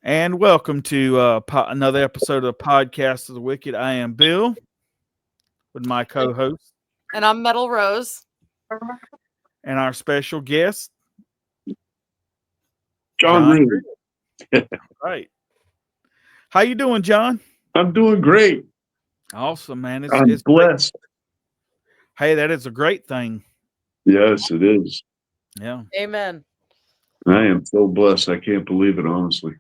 And welcome to another episode of Podcast of the Wicked. I am Bill with my co-host And I'm Metal Rose. and our special guest, John Greely. Right. How you doing, John? I'm doing great. Awesome, man. I'm It's blessed. great. Hey, that is a great thing. Yes, it is. Yeah. Amen. I am so blessed. I can't believe it, honestly.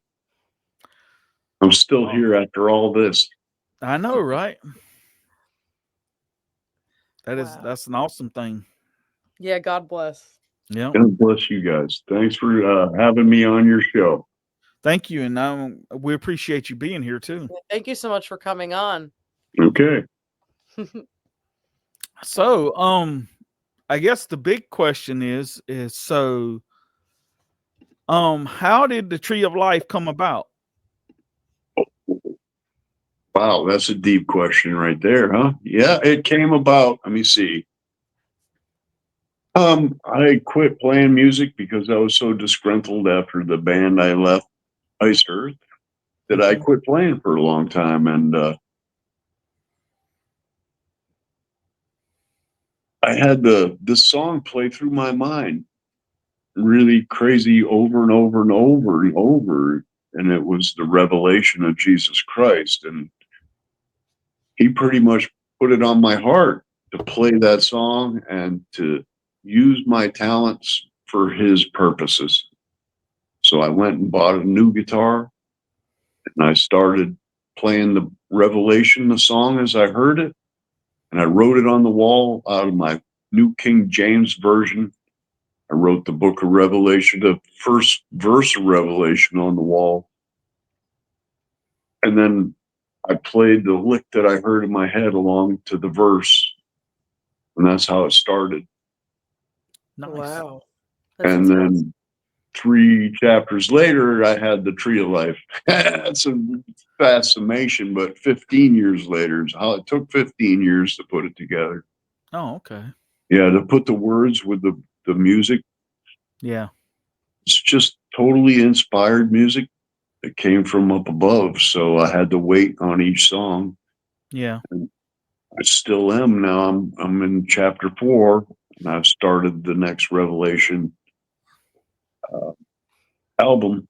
I'm still here after all this. I know, right? That's an awesome thing. Yeah, God bless. Yeah. God bless you guys. Thanks for having me on your show. Thank you, and we appreciate you being here too. Thank you so much for coming on. Okay. So, I guess the big question is how did the Tree of Life come about? Wow, that's a deep question right there, huh? Yeah, it came about. Let me see. I quit playing music because I was so disgruntled after the band I left, Ice Earth, that I quit playing for a long time, and I had this song play through my mind really crazy over and over and over and over. And it was the revelation of Jesus Christ. And he pretty much put it on my heart to play that song and to use my talents for his purposes. So I went and bought a new guitar and I started playing the revelation, the song as I heard it. And I wrote it on the wall out of my New King James Version. I wrote the book of Revelation, the first verse of Revelation on the wall. And then I played the lick that I heard in my head along to the verse. And that's how it started. Nice. Wow. And then 3 chapters later, I had the Tree of Life. That's a fast summation, but 15 years later is how it took 15 years to put it together. Oh, okay. Yeah, to put the words with the music. Yeah. It's just totally inspired music that came from up above. So I had to wait on each song. Yeah. And I still am now. I'm in chapter 4, and I've started the next Revelation album.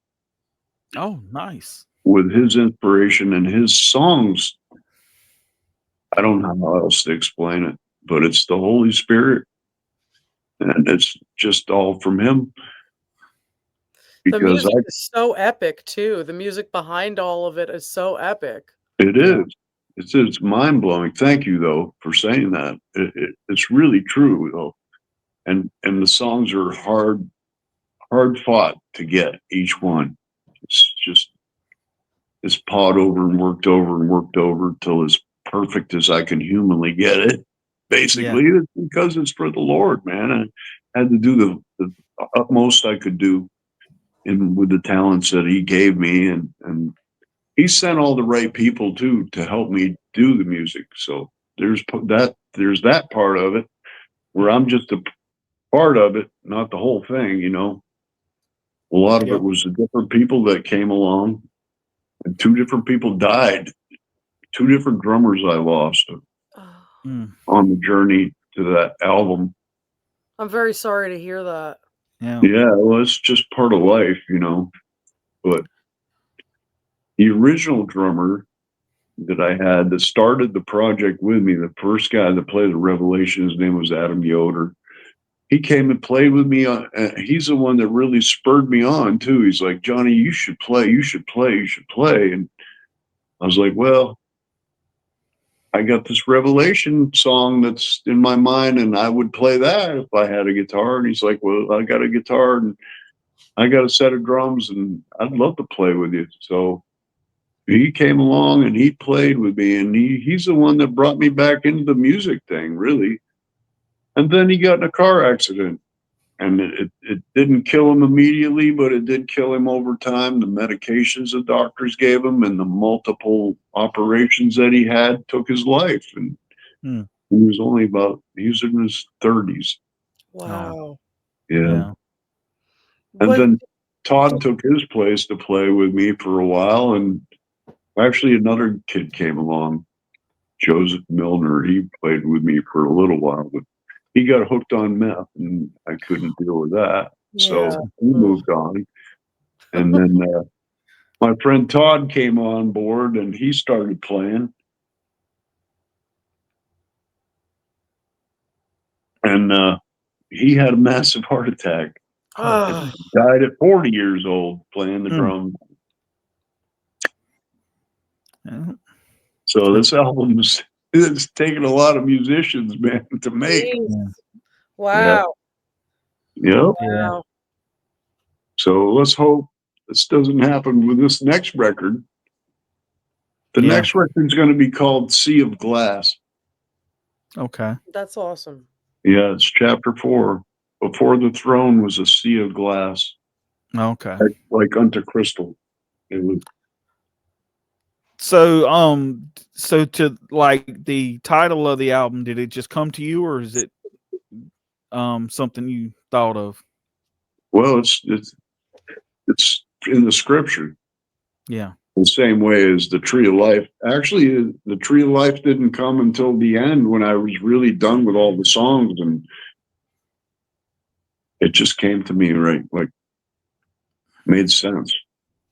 Oh, nice. With his inspiration and his songs. I don't know how else to explain it, but it's the Holy Spirit, and it's just all from him. The music is so epic too. The music behind all of it is so epic. It is. It's mind blowing. Thank you though for saying that. It's really true though, and the songs are hard fought to get each one. It's pawed over and worked over till as perfect as I can humanly get it. Basically, It's because it's for the Lord, man. I had to do the utmost I could do with the talents that he gave me, and he sent all the right people too to help me do the music. So there's that part of it where I'm just a part of it, not the whole thing, you know. A lot of it was the different people that came along, and 2 different people died. 2 different drummers I lost on the journey to that album. I'm very sorry to hear that. Yeah, well, it's just part of life, you know. But the original drummer that I had that started the project with me, the first guy that played the Revelation, his name was Adam Yoder. He came and played with me. He's the one that really spurred me on too. He's like, Johnny, you should play. And I was like, well, I got this Revelation song that's in my mind, and I would play that if I had a guitar. And he's like, well, I got a guitar and I got a set of drums, and I'd love to play with you. So he came along and he played with me, and he's the one that brought me back into the music thing, really. And then he got in a car accident, and it didn't kill him immediately, but it did kill him over time. The medications the doctors gave him and the multiple operations that he had took his life. And he was in his 30s. Wow. Yeah. And then Todd took his place to play with me for a while, and actually another kid came along, Joseph Milner. He played with me for a little while, but he got hooked on meth, and I couldn't deal with that. So he moved on. And then my friend Todd came on board, and he started playing. And he had a massive heart attack. Died at 40 years old playing the drums. So this album it's taken a lot of musicians, man, to make. Wow. Yep. Wow. So let's hope this doesn't happen with this next record. The next record is going to be called Sea of Glass. Okay. That's awesome. Yeah, it's chapter 4. Before the throne was a sea of glass. Okay. Like unto crystal. It was. So to like the title of the album, did it just come to you, or is it something you thought of? Well, it's in the scripture. Yeah. The same way as the Tree of Life. Actually, the Tree of Life didn't come until the end when I was really done with all the songs, and it just came to me right, like made sense.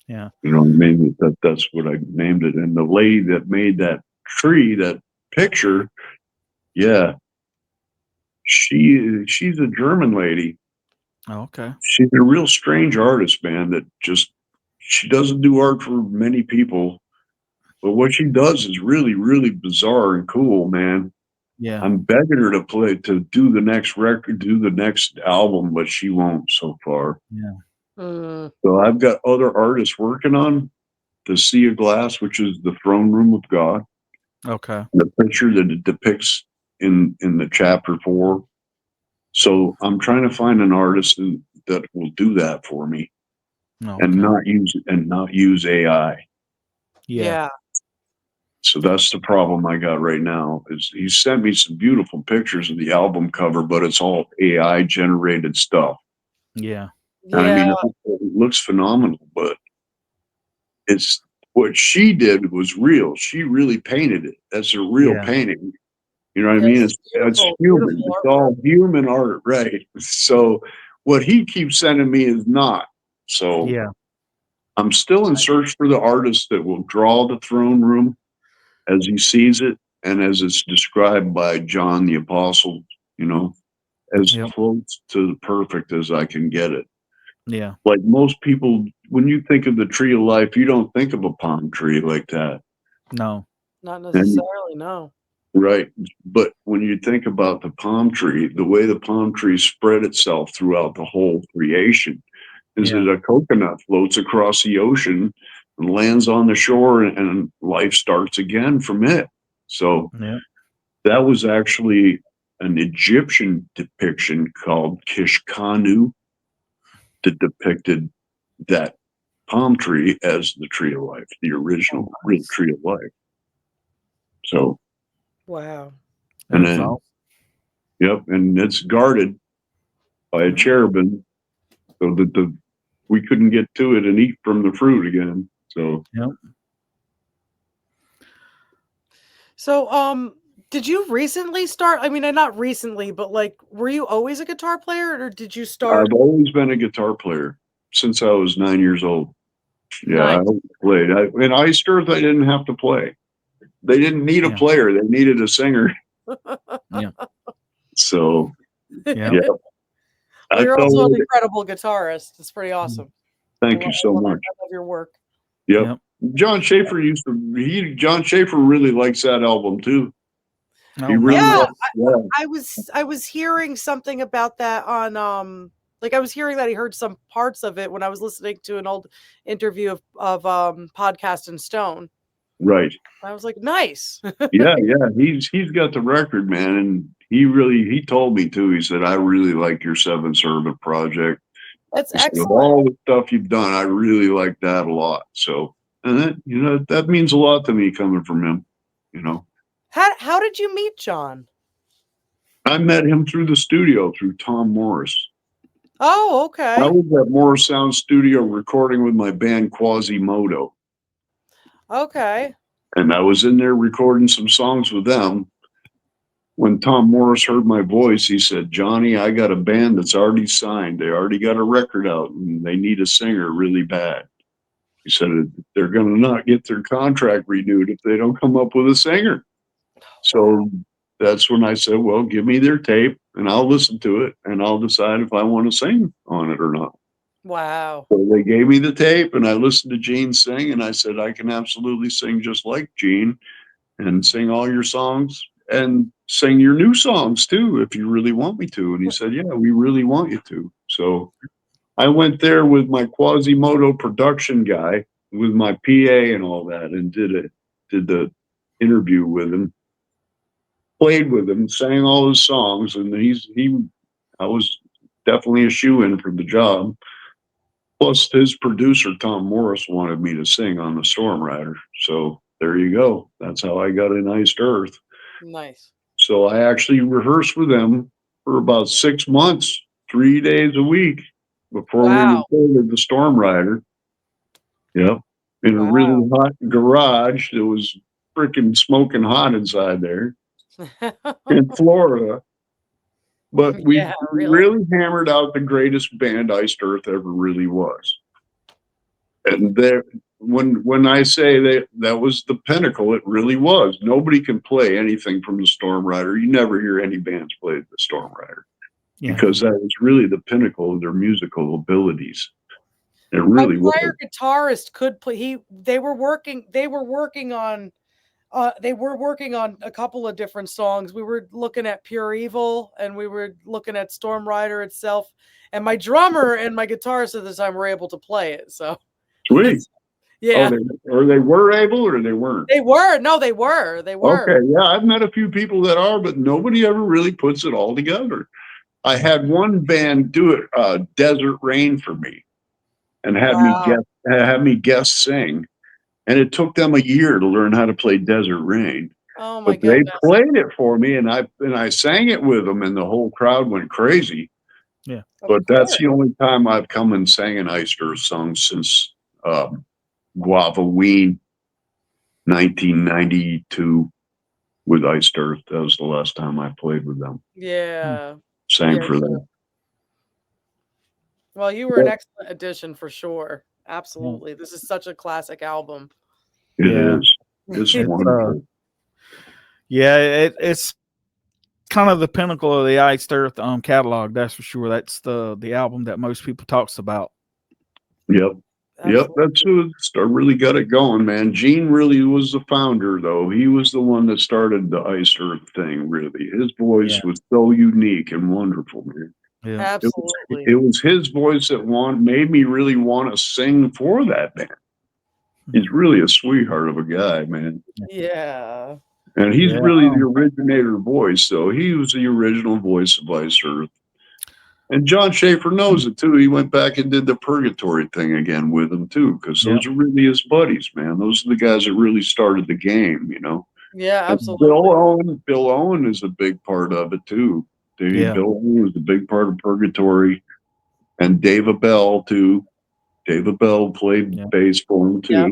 Yeah. You know what I mean? That's what I named it. And the lady that made that tree, that picture, yeah, she's a German lady. Oh, okay. She's a real strange artist, man, that she doesn't do art for many people, but what she does is really, really bizarre and cool, man. Yeah. I'm begging her to do the next record, do the next album, but she won't so far. Yeah. So I've got other artists working on the Sea of Glass, which is the throne room of God. Okay. The picture that it depicts in the chapter 4. So I'm trying to find an artist that will do that for me, and not use AI. Yeah. So that's the problem I got right now. Is he sent me some beautiful pictures of the album cover, but it's all AI generated stuff. Yeah. And I mean, it looks phenomenal, but it's what she did was real. She really painted it. That's a real painting. You know what I mean? It's human. It's all human art, right? So what he keeps sending me is not. So I'm still in search for the artist that will draw the throne room as he sees it and as it's described by John the Apostle, you know, as close to the perfect as I can get it. Yeah. Like most people, when you think of the Tree of Life, you don't think of a palm tree like that. No. Not necessarily, no. Right. But when you think about the palm tree, the way the palm tree spread itself throughout the whole creation is that a coconut floats across the ocean and lands on the shore, and life starts again from it. So that was actually an Egyptian depiction called Kishkanu that depicted that palm tree as the Tree of Life, the original real Tree of Life. So, wow. And then, and it's guarded by a cherubim so that we couldn't get to it and eat from the fruit again. So, So, did you recently start? I mean, not recently, but like, were you always a guitar player, or did you start? I've always been a guitar player since I was 9 years old. Yeah, I always played. In Ice Earth, I didn't have to play. They didn't need a player; they needed a singer. So, Well, you're also an incredible guitarist. It's pretty awesome. Thank you so much. I love your work. Yep. Jon Schaffer Jon Schaffer really likes that album too. Oh, he really I was hearing something about that on like I was hearing that he heard some parts of it when I was listening to an old interview of Podcast and Stone. Right. I was like, nice. yeah. He's got the record, man, and he told me too. He said, I really like your Seven Servant project. That's excellent. Of all the stuff you've done, I really like that a lot. So, and that, that means a lot to me coming from him, you know. How did you meet Jon? I met him through the studio, through Tom Morris. Oh, okay. I was at Morris Sound Studio recording with my band Quasimodo. Okay. And I was in there recording some songs with them. When Tom Morris heard my voice, he said, Johnny, I got a band that's already signed. They already got a record out and they need a singer really bad. He said, they're going to not get their contract renewed if they don't come up with a singer. So that's when I said, well, give me their tape and I'll listen to it and I'll decide if I want to sing on it or not. Wow. So they gave me the tape and I listened to Gene sing and I said, I can absolutely sing just like Gene and sing all your songs and sing your new songs too, if you really want me to. And he said, yeah, we really want you to. So I went there with my Quasimodo production guy, with my PA and all that, and did the interview with him, played with him, sang all his songs, and I was definitely a shoe-in for the job. Plus, his producer, Tom Morris, wanted me to sing on the Stormrider. So there you go. That's how I got in Iced Earth. Nice. So I actually rehearsed with them for about 6 months, 3 days a week before we recorded the Stormrider. Yep. In a really hot garage. It was freaking smoking hot inside there in Florida. But we really hammered out the greatest band Iced Earth ever really was. And there, when I say that was the pinnacle, it really was. Nobody can play anything from the Stormrider. You never hear any bands play the Stormrider because that was really the pinnacle of their musical abilities. It really was. My prior guitarist could play. They were working on a couple of different songs. We were looking at Pure Evil and we were looking at Stormrider itself. And my drummer and my guitarist at the time were able to play it. So sweet. Yeah. Oh, they were able or they weren't? They were. No, they were. They were. Okay. Yeah. I've met a few people that are, but nobody ever really puts it all together. I had one band do it, Desert Rain for me and had me guest sing. And it took them a year to learn how to play Desert Rain. Oh my goodness. They played it for me and I sang it with them and the whole crowd went crazy. Yeah. But that's the only time I've come and sang an Iced Earth song since Guavaween 1992 with Iced Earth. That was the last time I played with them. Yeah. Sang for them. Well, you were an excellent addition for sure. Absolutely. This is such a classic album. It is. It's wonderful. It's kind of the pinnacle of the Iced Earth catalog, that's for sure. That's the album that most people talks about. Yep. Absolutely. Yep, that's who really got it going, man. Gene really was the founder, though. He was the one that started the Iced Earth thing, really. His voice was so unique and wonderful, man. Yeah. Absolutely. It was his voice that made me really want to sing for that band. He's really a sweetheart of a guy, man. Yeah. And he's really the originator voice, so he was the original voice of Iced Earth. And Jon Schaffer knows it too. He went back and did the Purgatory thing again with him too, because those are really his buddies, man. Those are the guys that really started the game, you know. Yeah, absolutely. Bill Owen is a big part of it too. Bill Owen was a big part of Purgatory, and Dave Abell too. Dave Abell played bass for him too. Yeah.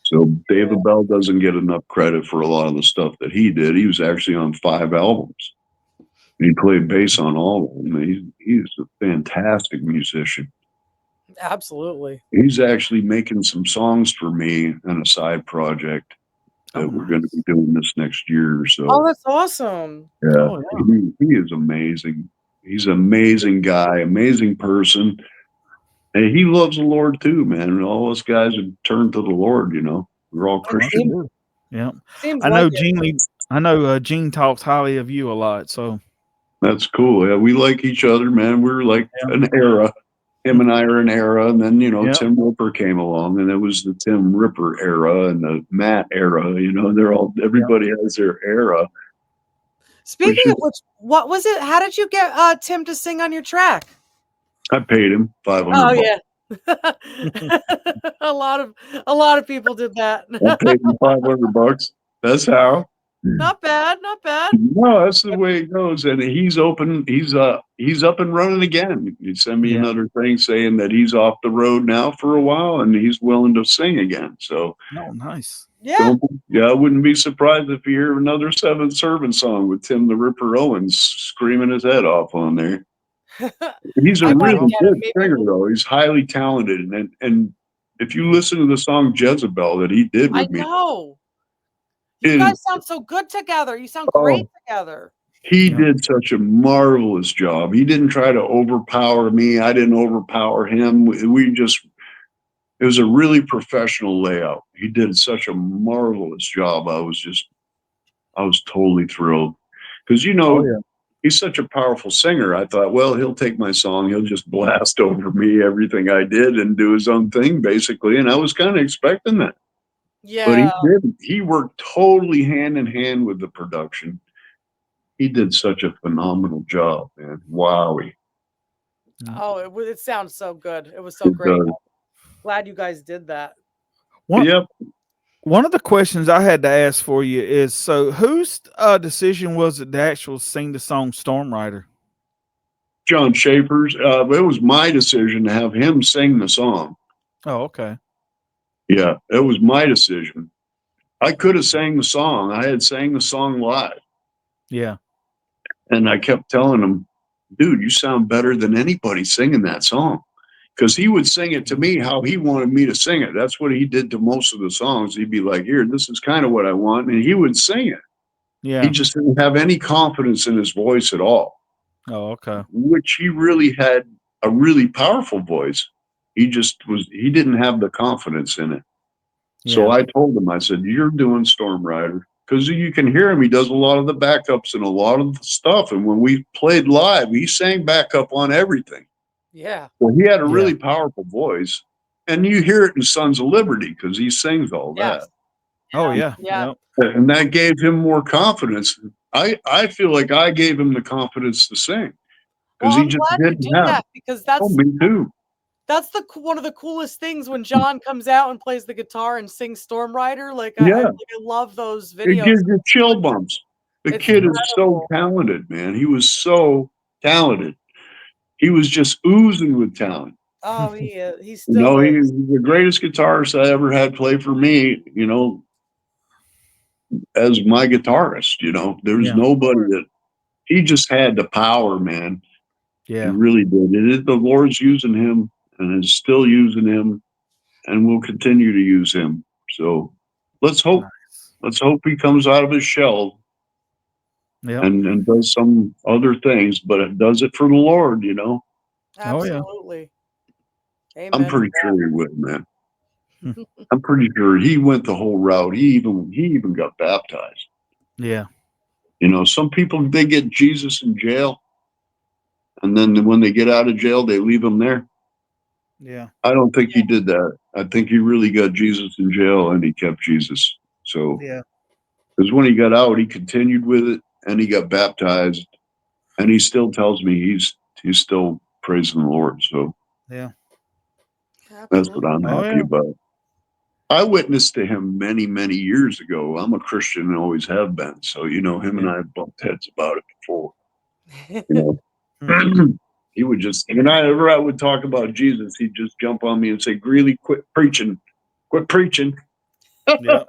So Dave Abell doesn't get enough credit for a lot of the stuff that he did. He was actually on 5 albums. He played bass on all of them. He's a fantastic musician. Absolutely. He's actually making some songs for me on a side project that we're going to be doing this next year or so. Oh, that's awesome. Yeah. He is amazing. He's an amazing guy, amazing person. And he loves the Lord too, man. And all us guys have turned to the Lord, you know. We're all Christians. Yeah. I know Gene talks highly of you a lot, so that's cool. Yeah, we like each other, man. We're like an era. Him and I are an era, and then Tim Ripper came along, and it was the Tim Ripper era and the Matt era. You know, everybody has their era. Speaking of which, what was it? How did you get Tim to sing on your track? I paid him $500. Oh yeah, a lot of people did that. I paid him $500. That's how. Not bad, not bad. No, that's the way it goes. And he's open. He's up and running again. He sent me Yeah. another thing saying that he's off the road now for a while and he's willing to sing again. So Oh, nice. Yeah. I wouldn't be surprised if you hear another Seven Servant song with Tim the Ripper Owens screaming his head off on there. He's a I gotta really get good maybe singer, though. He's highly talented, and if you listen to the song Jezebel that he did I with me, know. You guys sound so good together. You sound great together. he did such a marvelous job. He didn't try to overpower me. I didn't overpower him. It was a really professional layout. He did such a marvelous job. I was totally thrilled because he's such a powerful singer. I thought, well, he'll take my song, he'll just blast over me everything I did and do his own thing basically. And I was kind of expecting that. But he Yeah. didn't. He worked totally hand in hand with the production. He did such a phenomenal job, man. Wowie. Oh, it sounds so good. It was so great. does. Glad you guys did that. Yep. One of the questions I had to ask for you is, so whose decision was it to actually sing the song Stormrider? Jon Schaffer's. It was my decision to have him sing the song. Oh, okay. Yeah, it was my decision. I could have sang the song. I had sang the song live. Yeah. And I kept telling him, dude, you sound better than anybody singing that song. Because he would sing it to me how he wanted me to sing it. That's what he did to most of the songs. He'd be like, here, this is kind of what I want. And he would sing it. Yeah. He just didn't have any confidence in his voice at all. Oh, okay. Which he really had a really powerful voice. He didn't have the confidence in it. Yeah. So I told him, I said, you're doing Stormrider. Because you can hear him. He does a lot of the backups and a lot of the stuff. And when we played live, he sang backup on everything. Yeah. Well, he had a really powerful voice. And you hear it in Sons of Liberty because he sings all that. Oh, yeah. Yeah. And that gave him more confidence. I feel like I gave him the confidence to sing. Well, He I'm just glad you didn't did have that because that's me too. That's one of the coolest things when Jon comes out and plays the guitar and sings Stormrider. Like I love those videos. It gives you chill bumps. The It's kid is so talented, man. He was so talented. He was just oozing with talent. Oh, he still he's the greatest guitarist I ever had play for me, as my guitarist, There's nobody that he just had the power, man. Yeah. He really did. The Lord's using him and is still using him and will continue to use him. So let's hope he comes out of his shell and does some other things, but it does it for the Lord, Absolutely. Amen. I'm pretty sure he would, man. I'm pretty sure he went the whole route. He even got baptized. Yeah. Some people, they get Jesus in jail, and then when they get out of jail, they leave him there. Yeah. I don't think he did that. I think he really got Jesus in jail, and he kept Jesus. So, because when he got out, he continued with it, and he got baptized, and he still tells me he's still praising the Lord. So, that's what I'm happy about. I witnessed to him many, many years ago. I'm a Christian and always have been. So, him and I have bumped heads about it before. He would just, whenever I would talk about Jesus, he'd just jump on me and say, Greely, quit preaching. Quit preaching. But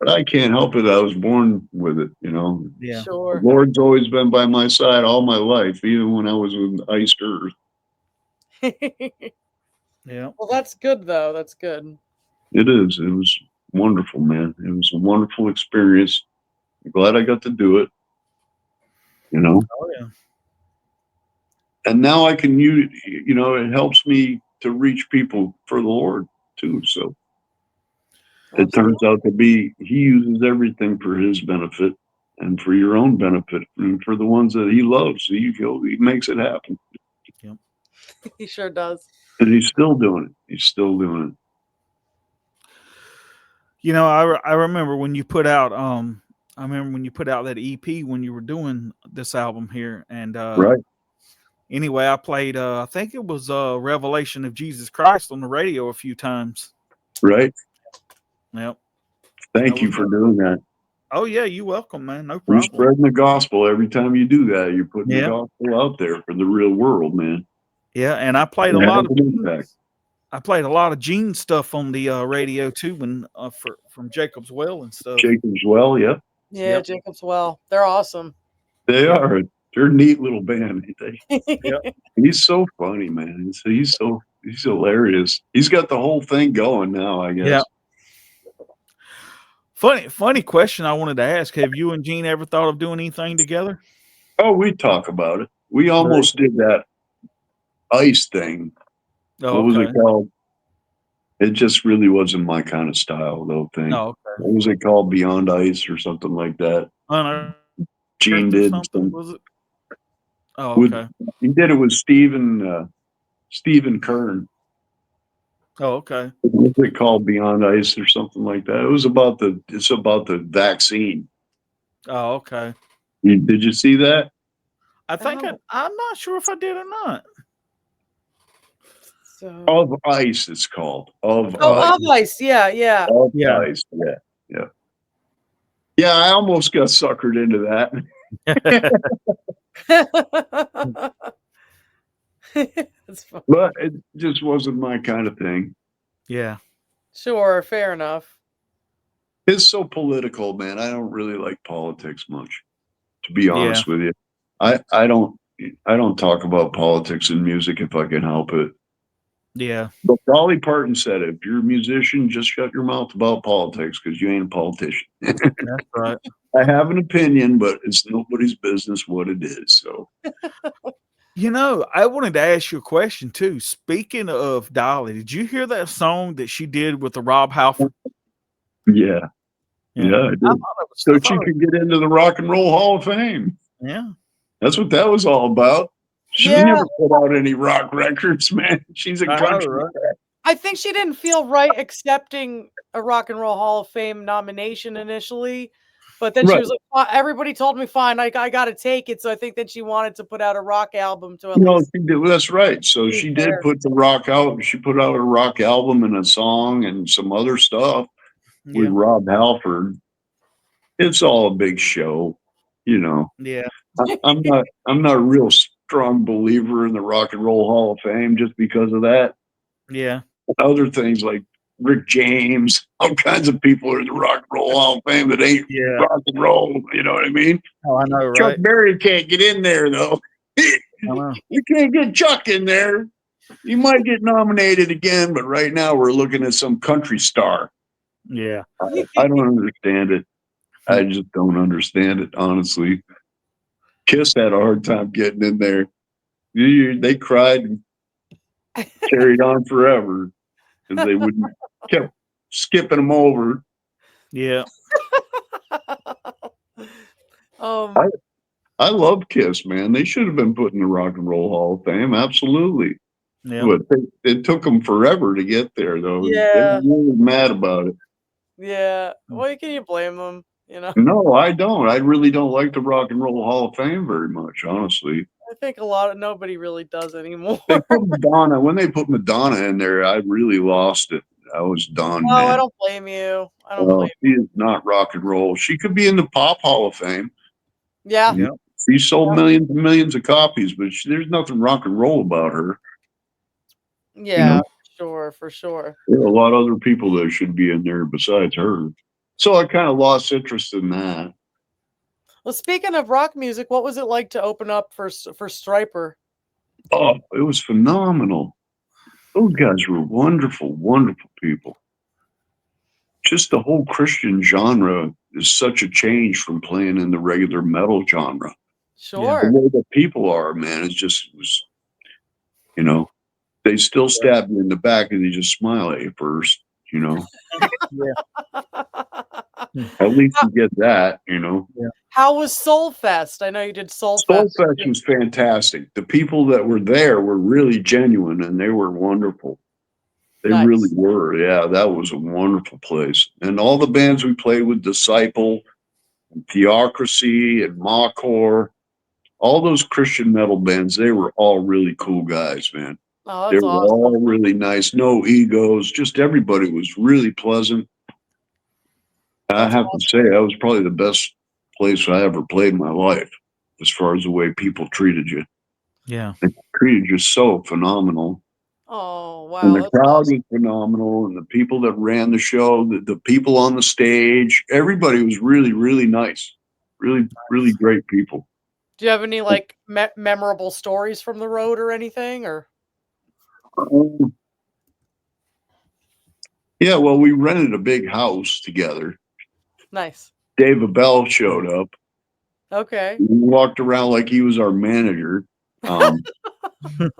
I can't help it. I was born with it, Yeah. Sure. The Lord's always been by my side all my life, even when I was with Iced Earth. Yeah. Well, that's good, though. That's good. It is. It was wonderful, man. It was a wonderful experience. I'm glad I got to do it. Oh, yeah. And now I can use, it helps me to reach people for the Lord too. So it turns out to be, he uses everything for his benefit and for your own benefit and for the ones that he loves. He makes it happen. Yep. He sure does. And he's still doing it. He's still doing it. I remember when you put out, that EP when you were doing this album here, and Right. Anyway, I played, I think it was Revelation of Jesus Christ on the radio a few times. Right. Yep. Thank you for doing that. Oh yeah, you welcome, man. No You're problem. spreading the gospel every time you do that. You're putting the Yeah. gospel out there for the real world, man. Yeah, and I played It a lot has of an impact. I played a lot of Gene stuff on the radio too, when from Jacob's Well and stuff. Jacob's Well, yep. Yeah, Yep. Jacob's Well. They're awesome. They Yep. are. They're a neat little band, ain't they? Yep. He's so funny, man. He's hilarious. He's got the whole thing going now, I guess. Yeah. Funny question I wanted to ask. Have you and Gene ever thought of doing anything together? Oh, we talk about it. We almost did that ice thing. Oh, What was okay. it called? It just really wasn't my kind of style, though. Thing. Oh, okay. What was it called? Beyond Ice or something like that. Unearthed Gene or did something, was it? Oh, with, okay. he did it with Stephen Kern. Oh, okay. What was it called? Beyond Ice or something like that. It's about the vaccine. Oh, okay. Did you see that? I think I'm not sure if I did or not. So, Of Ice, it's called. Of Ice. Yeah, yeah. Of Yeah. Ice. Yeah. Yeah, I almost got suckered into that. That's fun. But it just wasn't my kind of thing. Yeah. Sure, fair enough. It's so political, man. I don't really like politics much, to be honest with you. I don't talk about politics in music if I can help it. Yeah. But Dolly Parton said, if you're a musician, just shut your mouth about politics because you ain't a politician. That's right. I have an opinion, but it's nobody's business what it is. So, You know, I wanted to ask you a question too. Speaking of Dolly, did you hear that song that she did with the Rob Halford? yeah, I did. So she could get into the Rock and Roll Hall of Fame. Yeah. That's what that was all about. She Yeah. never put out any rock records, man. She's a country. Right? I think she didn't feel right accepting a Rock and Roll Hall of Fame nomination initially, but then she was like, everybody told me fine, I got to take it. So I think that she wanted to put out a rock album to at least. She did, that's right. So she did put the rock out. She put out a rock album and a song and some other stuff with Rob Halford. It's all a big show, you know. Yeah. I'm not a real strong believer in the Rock and Roll Hall of Fame just because of that. Yeah. Other things like Rick James, all kinds of people are in the Rock and Roll Hall of Fame that ain't rock and roll. You know what I mean? Oh, I know, right? Chuck Berry can't get in there though. You can't get Chuck in there. You might get nominated again, but right now we're looking at some country star. Yeah. I don't understand it. I just don't understand it, honestly. Kiss had a hard time getting in there. They cried and carried on forever because they kept skipping them over. Yeah. I love Kiss, man. They should have been put in the Rock and Roll Hall of Fame. Absolutely. Yeah. But it took them forever to get there, though. Yeah. They were really mad about it. Yeah. Well, can you blame them? You know? No, I don't. I really don't like the Rock and Roll Hall of Fame very much, honestly. I think nobody really does anymore. They put Madonna, when they put Madonna in there, I really lost it. I was done. No, man. I don't blame you. I don't blame you. She is not rock and roll. She could be in the Pop Hall of Fame. Yeah. She sold millions and millions of copies, but there's nothing rock and roll about her. Yeah, for sure. There are a lot of other people that should be in there besides her. So I kind of lost interest in that. Well, speaking of rock music, what was it like to open up for Stryper? Oh, it was phenomenal. Those guys were wonderful, wonderful people. Just the whole Christian genre is such a change from playing in the regular metal genre. Sure. The way that people are, man, was, you know, they still stab you in the back and they just smile at you first, you know. At least you get that, you know. Yeah. How was Soul Fest? I know you did Soul Fest. Soul Fest was fantastic. The people that were there were really genuine and they were wonderful. They really were. Yeah, that was a wonderful place. And all the bands we played with, Disciple, and Theocracy, and Mawkor, all those Christian metal bands, they were all really cool guys, man. Oh, they were all really nice. No egos. Just everybody was really pleasant. I have to say, that was probably the best place I ever played in my life, as far as the way people treated you. Yeah. They treated you so phenomenal. Oh, wow. And the crowd was phenomenal, and the people that ran the show, the people on the stage, everybody was really, really nice. Really, really great people. Do you have any like memorable stories from the road or anything? Or yeah, well, we rented a big house together. Nice. Dave Abell showed up. Okay. He walked around like he was our manager.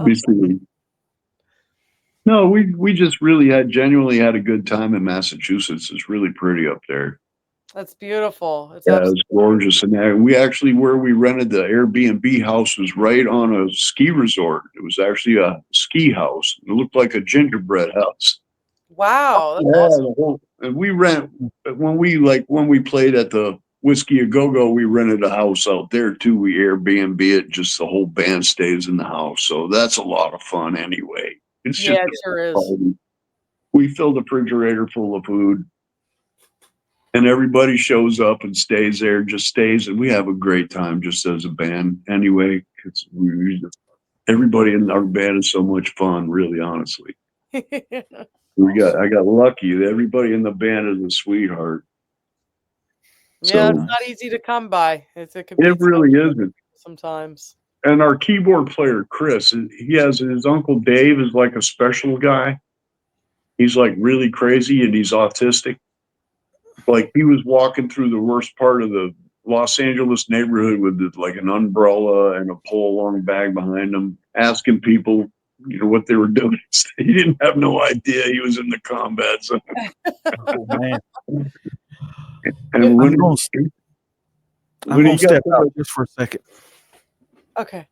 Basically. No, we just really genuinely had a good time in Massachusetts. It's really pretty up there. That's beautiful. It's It's gorgeous. And we actually, where we rented the Airbnb house was right on a ski resort. It was actually a ski house. It looked like a gingerbread house. Wow. That's awesome. And when we played at the Whiskey A Go-Go, we rented a house out there too. We Airbnb it, just the whole band stays in the house. So that's a lot of fun anyway. It's just it sure is. We fill the refrigerator full of food, and everybody shows up and stays there, just stays, and we have a great time just as a band anyway. Everybody in our band is so much fun, really, honestly. I got lucky. Everybody in the band is a sweetheart. Yeah, it's not easy to come by. It really isn't sometimes. And our keyboard player, Chris, he has his uncle Dave is like a special guy. He's like really crazy and he's autistic. Like he was walking through the worst part of the Los Angeles neighborhood with like an umbrella and a pull-along bag behind him, asking people, what they were doing. He didn't have no idea he was in the combat zone. Oh, man. And I'm going to step out just for a second. Okay.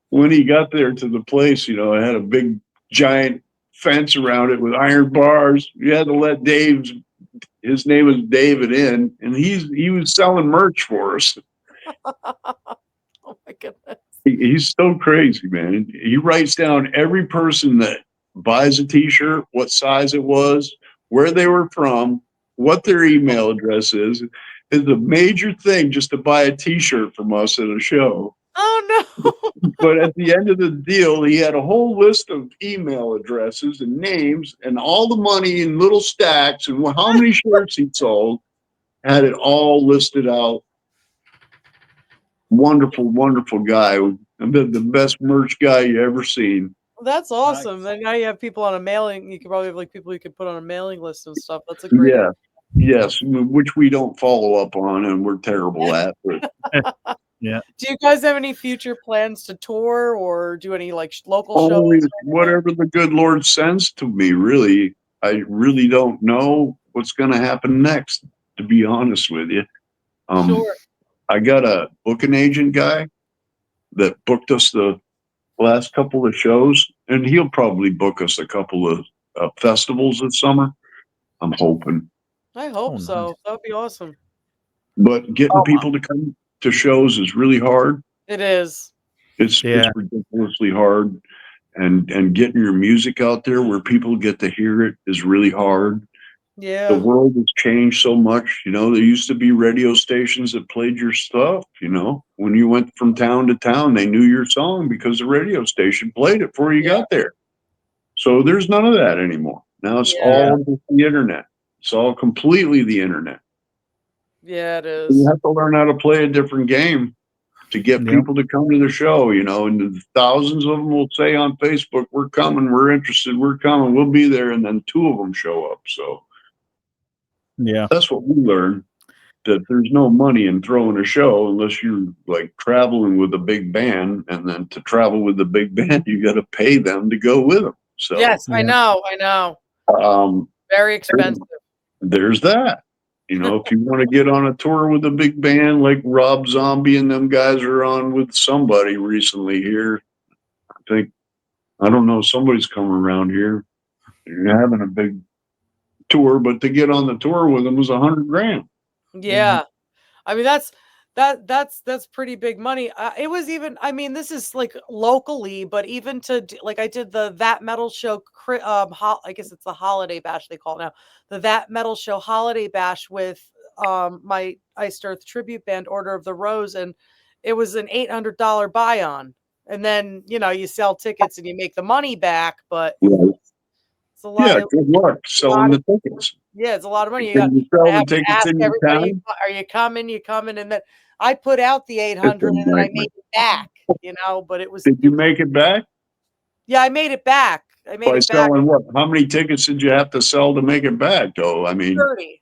When he got there to the place, it had a big giant fence around it with iron bars. You had to let his name is David in, and he was selling merch for us. Oh my goodness. He's so crazy, man. He writes down every person that buys a t-shirt, what size it was, where they were from, what their email address is. It's a major thing just to buy a t-shirt from us at a show. Oh no. But at the end of the deal, he had a whole list of email addresses and names and all the money in little stacks and how many shirts he sold, had it all listed out. Wonderful, wonderful guy. The best merch guy you ever seen. That's awesome. Nice. Then now you have people on a mailing. You could probably have like people you could put on a mailing list and stuff. That's a great. Yeah. Yes, which we don't follow up on and we're terrible at. But. Yeah. Do you guys have any future plans to tour or do any like local shows? Whatever the good Lord sends to me, really. I really don't know what's going to happen next, to be honest with you. Sure. I got a booking agent guy that booked us the last couple of shows, and he'll probably book us a couple of festivals this summer. I'm hoping. I hope so. Nice. That would be awesome. But getting people to come to shows is really hard. It is. It's ridiculously hard, and getting your music out there where people get to hear it is really hard. Yeah. The world has changed so much. There used to be radio stations that played your stuff. When you went from town to town, they knew your song because the radio station played it before you got there. So there's none of that anymore. Now it's all the internet. It's all completely the internet. Yeah, it is. You have to learn how to play a different game to get people to come to the show, and thousands of them will say on Facebook, we're coming, we're interested, we're coming, we'll be there. And then 2 of them show up. So yeah, that's what we learned, that there's no money in throwing a show unless you're like traveling with a big band. And then to travel with the big band, you got to pay them to go with them. So yes, I know. Very expensive. There's that. If you want to get on a tour with a big band like Rob Zombie and them guys are on with somebody recently here, I don't know, somebody's coming around here. You're having a big tour, but to get on the tour with them was $100,000. Yeah. I mean, That's pretty big money. It was even, I mean, this is like locally, but even like I did the That Metal Show, I guess it's the Holiday Bash they call it now, the That Metal Show Holiday Bash with my Iced Earth tribute band, Order of the Rose, and it was an $800 buy-on, and then you sell tickets and you make the money back, but it's a lot. Yeah, good luck selling the tickets. Yeah, it's a lot of money. You Can got you sell to the have to tickets ask in your everybody, town? are you coming? You coming? And then I put out the 800 and then I made it back, but it was. Did you make it back? Yeah, I made it back. I made By it back. selling what? How many tickets did you have to sell to make it back, though? I mean, 30.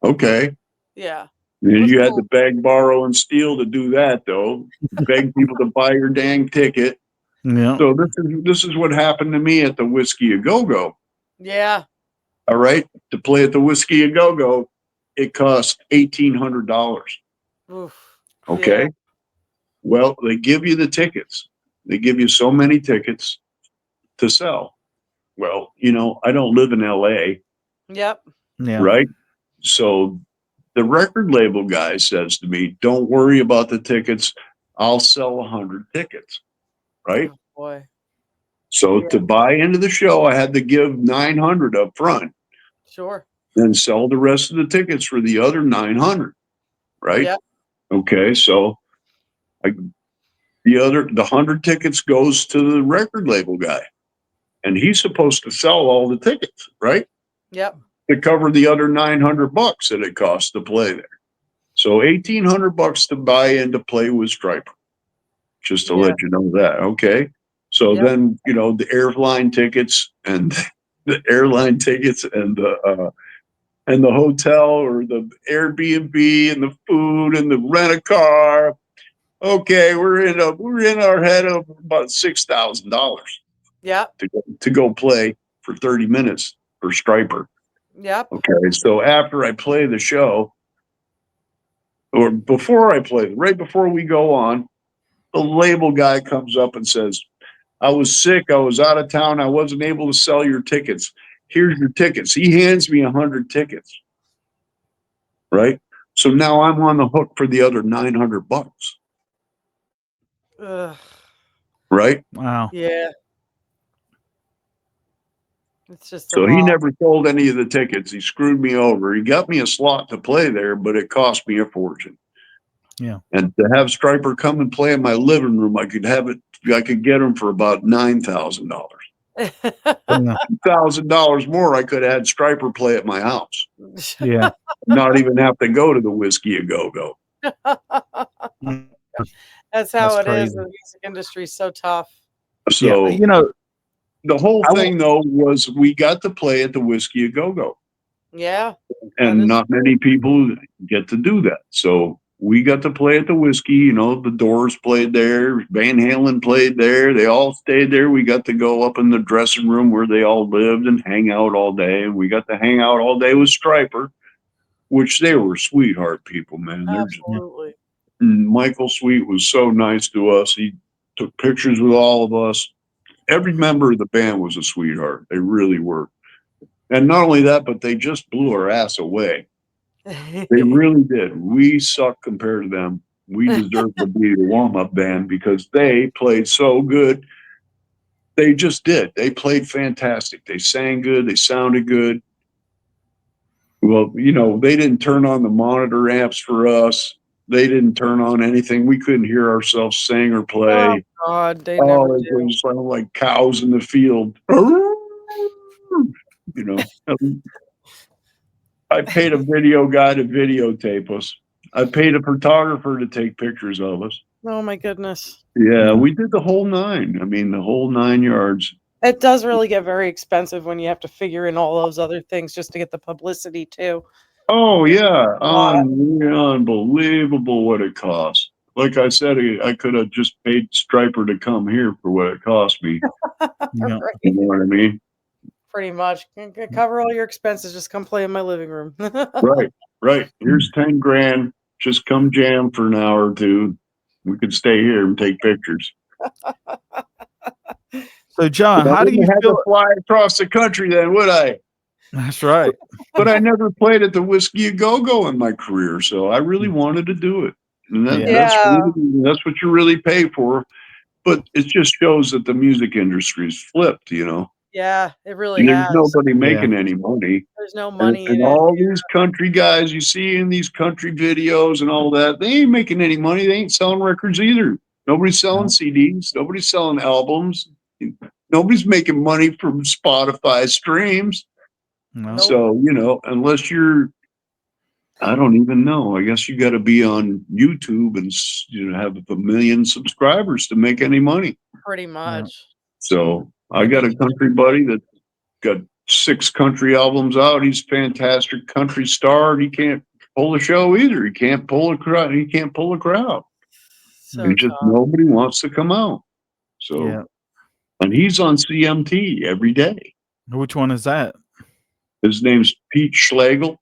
okay. Yeah. You had to beg, borrow, and steal to do that, though. Beg people to buy your dang ticket. Yeah. So this is what happened to me at the Whiskey A Go Go. Yeah. All right, to play at the Whiskey A Go Go, it cost $1,800. Okay. Yeah. Well, they give you the tickets. They give you so many tickets to sell. Well, I don't live in LA. Yep. Yeah. Right. So the record label guy says to me, "Don't worry about the tickets. I'll sell 100 tickets." Right. Oh, boy. So Yeah. to buy into the show, I had to give 900 up front. Sure. And sell the rest of the tickets for the other 900. Right. Yep. Okay. So the 100 tickets goes to the record label guy, and he's supposed to sell all the tickets, right? Yep. To cover the other $900 that it costs to play there. So $1,800 to buy in to play with Striper. Just to let you know that. Okay. So then, the airline tickets and the hotel or the Airbnb and the food and the rent a car. Okay, we're in our head of about $6,000. Yeah. To go play for 30 minutes for Striper. Yep. Okay, so after I play the show, or before I play, right before we go on, the label guy comes up and says, "I was sick. I was out of town. I wasn't able to sell your tickets. Here's your tickets." He hands me 100 tickets. Right? So now I'm on the hook for the other $900. Right? Wow. Yeah. It's just so he never sold any of the tickets. He screwed me over. He got me a slot to play there, but it cost me a fortune. Yeah. And to have Striper come and play in my living room, I could get him for about $9,000. $2,000 more, I could have had Striper play at my house. Yeah. Not even have to go to the Whiskey A Go Go. That's how it crazy. is. The music industry is so tough. So the whole I thing though was we got to play at the Whiskey A Go Go. Yeah. And not many people get to do that. So we got to play at the Whiskey. The Doors played there. Van Halen played there. They all stayed there. We got to go up in the dressing room where they all lived and hang out all day. And we got to hang out all day with Striper, which they were sweetheart people, man. Absolutely. Michael Sweet was so nice to us. He took pictures with all of us. Every member of the band was a sweetheart. They really were. And not only that, but they just blew our ass away. They really did. We suck compared to them. We deserve to be the warm-up band because they played so good. They just did. They played fantastic. They sang good. They sounded good. Well, they didn't turn on the monitor amps for us. They didn't turn on anything. We couldn't hear ourselves sing or play. Oh, God. They never it do. was like cows in the field. I paid a video guy to videotape us. I paid a photographer to take pictures of us. Oh, my goodness. Yeah, we did the whole 9. I mean, the whole 9 yards. It does really get very expensive when you have to figure in all those other things just to get the publicity, too. Oh, yeah. Unbelievable what it costs. Like I said, I could have just paid Striper to come here for what it cost me. Yeah. Right. You know what I mean? Pretty much. Cover all your expenses. Just come play in my living room. Right. Here's 10 grand. Just come jam for an hour or two. We could stay here and take pictures. So, John, how do you have feel? to fly across the country then, would I? That's right. But I never played at the Whiskey A Go Go in my career, so I really wanted to do it. And Yeah. that's what you really pay for. But it just shows that the music industry's flipped, you know. Yeah, it really There's has. nobody making any money. There's no And, money in and it. all these country guys you see in these country videos and all that, they ain't making any money. They ain't selling records either. Nobody's selling CDs. Nobody's selling albums. Nobody's making money from Spotify streams. No. Nope. So, you know, unless you're, I don't even know. I guess you got to be on YouTube and have 1 million subscribers to make any money. Pretty much. So I got a country buddy that got 6 country albums out. He's a fantastic country star. He can't pull a show either. He can't pull a crowd. He can't pull a crowd. So It's just tough. nobody wants to come out. So, Yeah. and he's on CMT every day. Which one is that? His name's Pete Schlegel.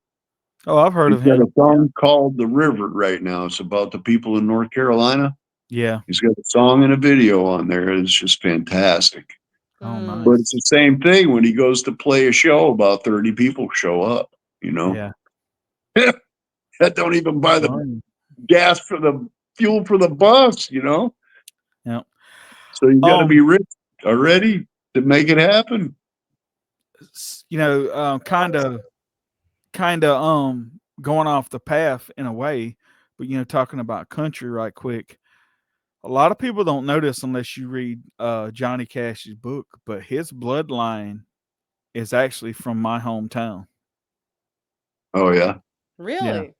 Oh, I've heard He's of got him. a song called The River right now. It's about the people in North Carolina. Yeah. He's got a song and a video on there. It's just fantastic. Oh, nice. But it's the same thing when he goes to play a show, about 30 people show up, you know. Yeah. That don't even buy the Fun. gas for the fuel for the bus, you know. Yeah. So you got to be rich already to make it happen. You know, kind of going off the path in a way, but you know, talking about country right quick. A lot of people don't know this unless you read Johnny Cash's book, but his bloodline is actually from my hometown. Oh yeah. Really?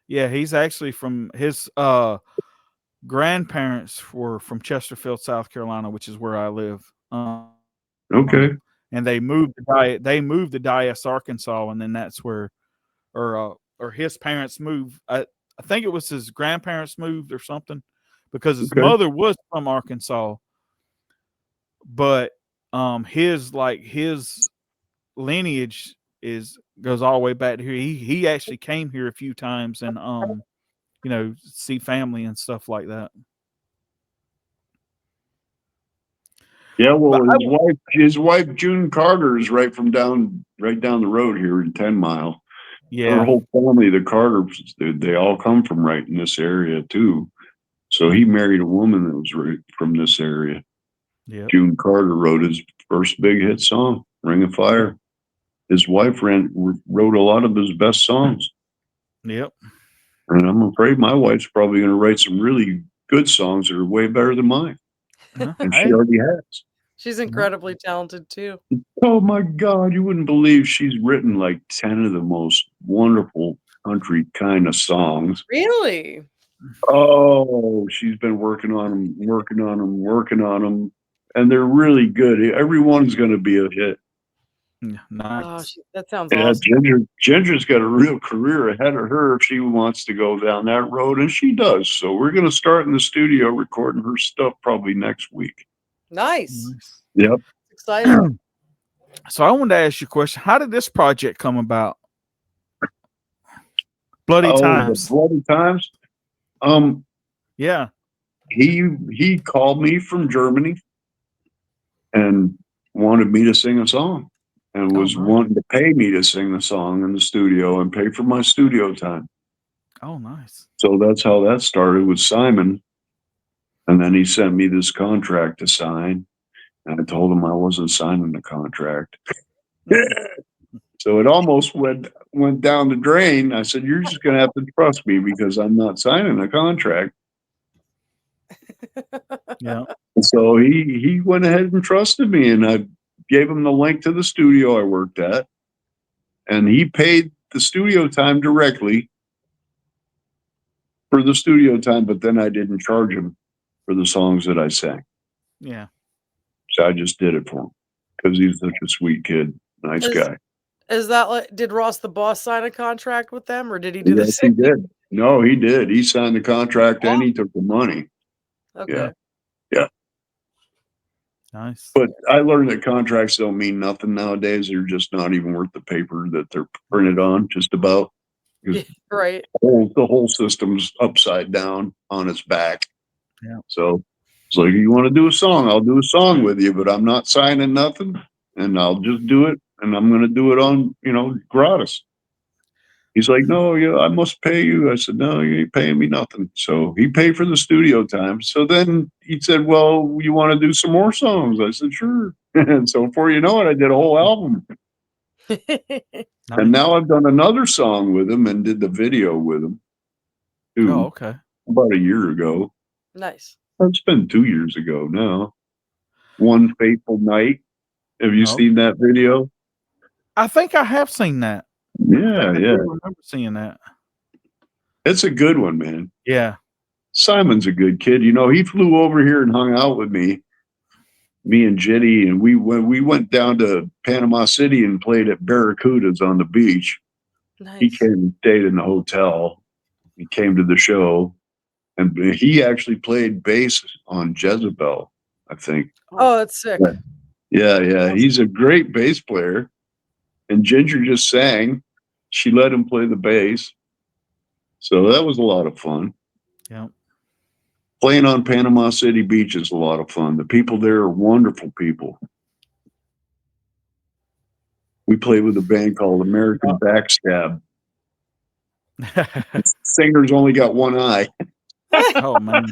Yeah, he's actually from his grandparents were from Chesterfield, South Carolina, which is where I live. Okay. And they moved to Dyess, Arkansas, and then that's where or his parents moved. I think it was his grandparents moved or something, because his mother was from Arkansas, but his lineage goes all the way back to here. He actually came here a few times and you know, see family and stuff like that. Yeah, well, his wife June Carter is right down the road here in 10 Mile. Yeah, her whole family, the Carters, they all come from right in this area too. So he married a woman that was right from this area. Yeah, June Carter wrote his first big hit song, "Ring of Fire." His wife wrote a lot of his best songs. Yep. And I'm afraid my wife's probably going to write some really good songs that are way better than mine. And she already has. She's incredibly talented too. Oh my God, you wouldn't believe she's written like 10 of the most wonderful country kind of songs. Really? Oh, she's been working on them. And they're really good. Every one's going to be a hit. Nice. Oh, that sounds awesome. Ginger's got a real career ahead of her if she wants to go down that road, and she does. So we're going to start in the studio recording her stuff probably next week. Nice. Yep. Exciting. So I wanted to ask you a question. How did this project come about? Bloody Times. Bloody Times. Yeah. He called me from Germany and wanted me to sing a song. And was wanting to pay me to sing the song in the studio and pay for my studio time. Oh, nice. So that's how that started with Simon. And then he sent me this contract to sign. And I told him I wasn't signing the contract. So it almost went down the drain. I said, "You're just going to have to trust me because I'm not signing a contract." Yeah. And so he went ahead and trusted me, and I gave him the link to the studio I worked at, and he paid the studio time directly for the studio time, but then I didn't charge him for the songs that I sang. Yeah. So I just did it for him because he's such a sweet kid, nice guy. Is that like, did Ross the Boss sign a contract with them, or did he do Yes, he did. No, he did. He signed the contract and he took the money. Okay. Yeah. Nice. But I learned that contracts don't mean nothing nowadays. They're just not even worth the paper that they're printed on, just about. Yeah, right. The whole system's upside down on its back. Yeah. So it's like, you want to do a song, I'll do a song with you, but I'm not signing nothing, and I'll just do it, and I'm going to do it on, gratis. He's like, no, I must pay you. I said, no, you ain't paying me nothing. So he paid for the studio time. So then he said, well, you want to do some more songs? I said, sure. And so before you know it, I did a whole album. And now I've done another song with him and did the video with him. Too, Oh, okay. About a year ago. Nice. It's been 2 years ago now. One Fateful Night. Have you seen that video? I think I have seen that. Yeah, I yeah. remember seeing that. It's a good one, man. Yeah. Simon's a good kid. You know, he flew over here and hung out with me and Jenny, and we went down to Panama City and played at Barracudas on the beach. Nice. He came and stayed in the hotel. He came to the show, and he actually played bass on Jezebel, I think. Oh, that's sick. Yeah. He's a great bass player. And Ginger just sang. She let him play the bass. So that was a lot of fun. Yeah. Playing on Panama City Beach is a lot of fun. The people there are wonderful people. We played with a band called American Backstab. Singer's only got one eye. Oh, man.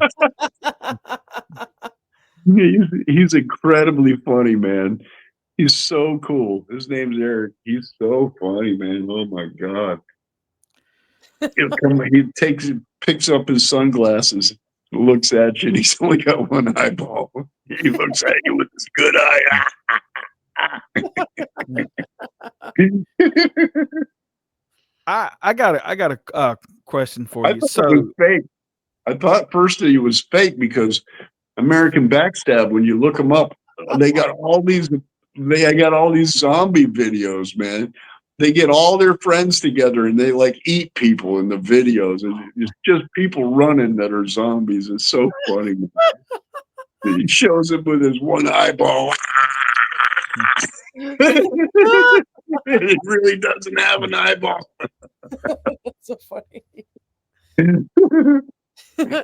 He's incredibly funny, man. He's so cool. His name's Eric. He's so funny, man. Oh my God. He picks up his sunglasses, looks at you, and he's only got one eyeball. He looks at you with his good eye. I got a question for you. I thought it was fake. I thought first that it was fake because American Backstab, when you look them up, they got all these zombie videos, man. They get all their friends together and they like eat people in the videos. And it's just people running that are zombies. It's so funny. He shows up with his one eyeball. It really doesn't have an eyeball. That's so funny. They're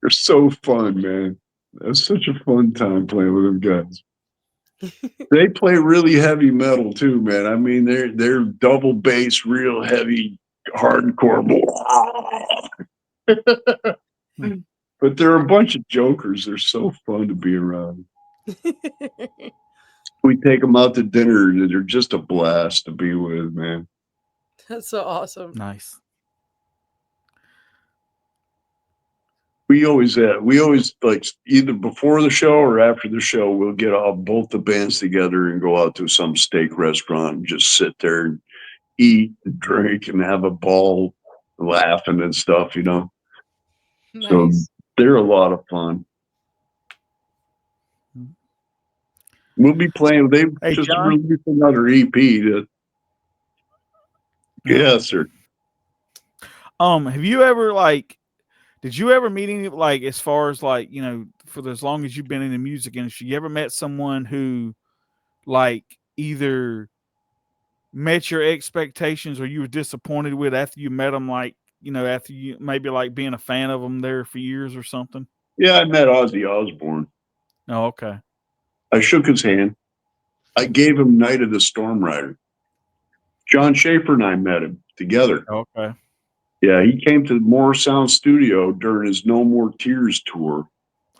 so fun, man. That's such a fun time playing with them guys. They play really heavy metal too, man. I mean, they're double bass, real heavy, hardcore. But they're a bunch of jokers. They're so fun to be around. We take them out to dinner. They're just a blast to be with, man. That's so awesome. Nice. We always like either before the show or after the show, we'll get both the bands together and go out to some steak restaurant and just sit there and eat and drink and have a ball, laughing and stuff, you know. Nice. So they're a lot of fun. We'll be playing. They've just released another EP. Yes, sir. Have you ever did you ever meet any as far as for as long as you've been in the music industry, you ever met someone who either met your expectations or you were disappointed with after you met them, after you maybe being a fan of them there for years or something? Yeah, I met Ozzy Osbourne. Oh, okay. I shook his hand. I gave him Night of the Stormrider. Jon Schaffer and I met him together. Okay. Yeah, he came to More Sound Studio during his No More Tears tour.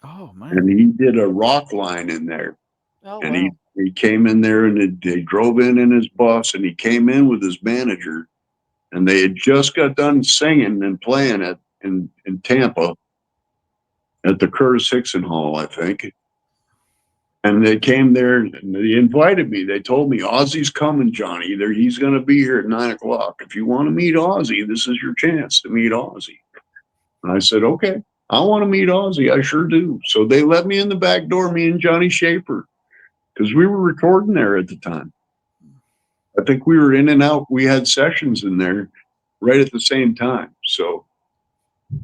Oh, man. And he did a rock line in there. Oh, and wow. he came in there and they drove in his bus and he came in with his manager and they had just got done singing and playing in Tampa at the Curtis Hickson Hall, I think. And they came there and they invited me. They told me, Ozzy's coming, Johnny. He's going to be here at 9:00. If you want to meet Ozzy, this is your chance to meet Ozzy. And I said, okay, I want to meet Ozzy. I sure do. So they let me in the back door, me and Johnny Schaffer, because we were recording there at the time. I think we were in and out. We had sessions in there right at the same time. So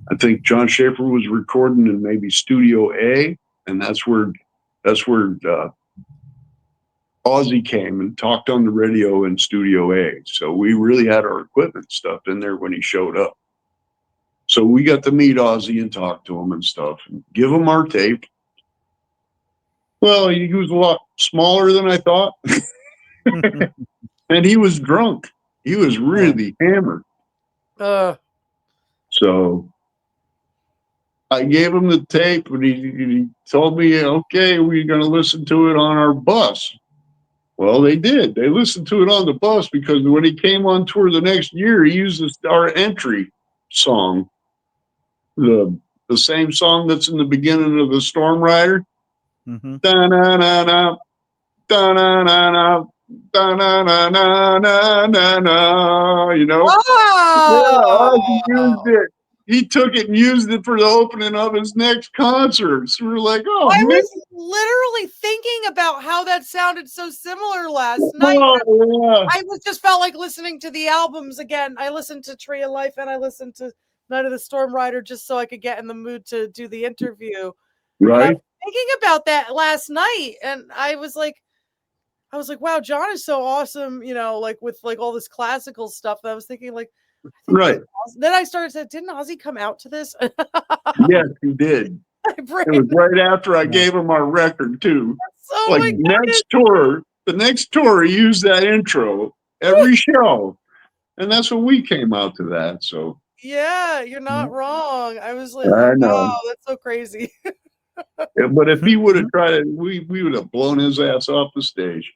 I think Jon Schaffer was recording in maybe Studio A, and that's where Ozzy came and talked on the radio in Studio A. So we really had our equipment stuff in there when he showed up. So we got to meet Ozzy and talk to him and stuff and give him our tape. Well, he was a lot smaller than I thought. And he was drunk. He was really hammered. So I gave him the tape, and he told me, okay, we're going to listen to it on our bus. Well, they did. They listened to it on the bus because when he came on tour the next year, he used our entry song, the same song that's in the beginning of the Stormrider. Mm-hmm. Da-na-na-na, da-na-na-na, da-na-na-na-na-na-na, you know? Oh! Yeah, he used it. He took it and used it for the opening of his next concert. So we're like, oh, I man. was literally thinking about how that sounded so similar last night. Yeah. I just felt like listening to the albums again. I listened to Tree of Life and I listened to Night of the Stormrider just so I could get in the mood to do the interview. Right. And I was thinking about that last night, and I was like, wow, Jon is so awesome, you know, like with like all this classical stuff. That I was thinking like, right. Then I started saying, didn't Ozzy come out to this? Yes, he did. It was right after I gave him our record too. Oh like the next tour, he used that intro every show, and that's when we came out to that. So yeah, you're not wrong. I was like, I know. wow, that's so crazy. But if he would have tried it, we would have blown his ass off the stage.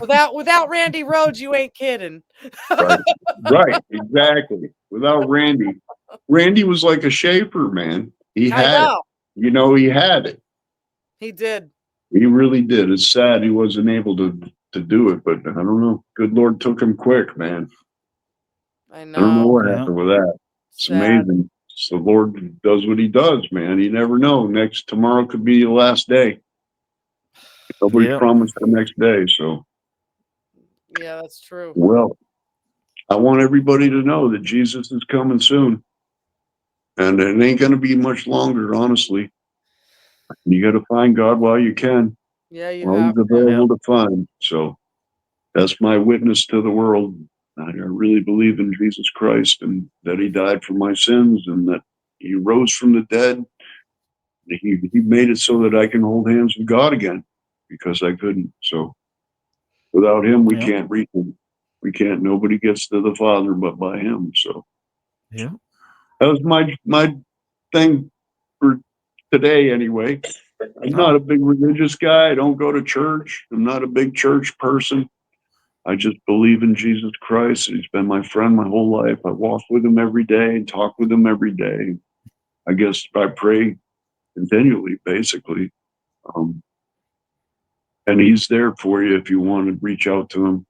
Without Randy Rhoads, you ain't kidding. Right, exactly. Without Randy was like a Schaffer, man. He had it. You know, he had it. He did. He really did. It's sad he wasn't able to do it, but I don't know. Good Lord took him quick, man. I know. I don't know what happened with that. It's amazing. It's the Lord does what he does, man. You never know. Tomorrow could be the last day. Nobody promised the next day, so. Yeah, that's true. Well, I want everybody to know that Jesus is coming soon. And it ain't going to be much longer, honestly. You got to find God while you can. Yeah, you have. He's available to find. So that's my witness to the world. I really believe in Jesus Christ and that he died for my sins and that he rose from the dead. He made it so that I can hold hands with God again because I couldn't. So without him, we can't reach him. We can't. Nobody gets to the Father but by him. So yeah, that was my thing for today anyway. I'm not a big religious guy. I don't go to church. I'm not a big church person. I just believe in Jesus Christ. He's been my friend my whole life. I walk with him every day and talk with him every day. I guess I pray continually, basically. And he's there for you if you want to reach out to him.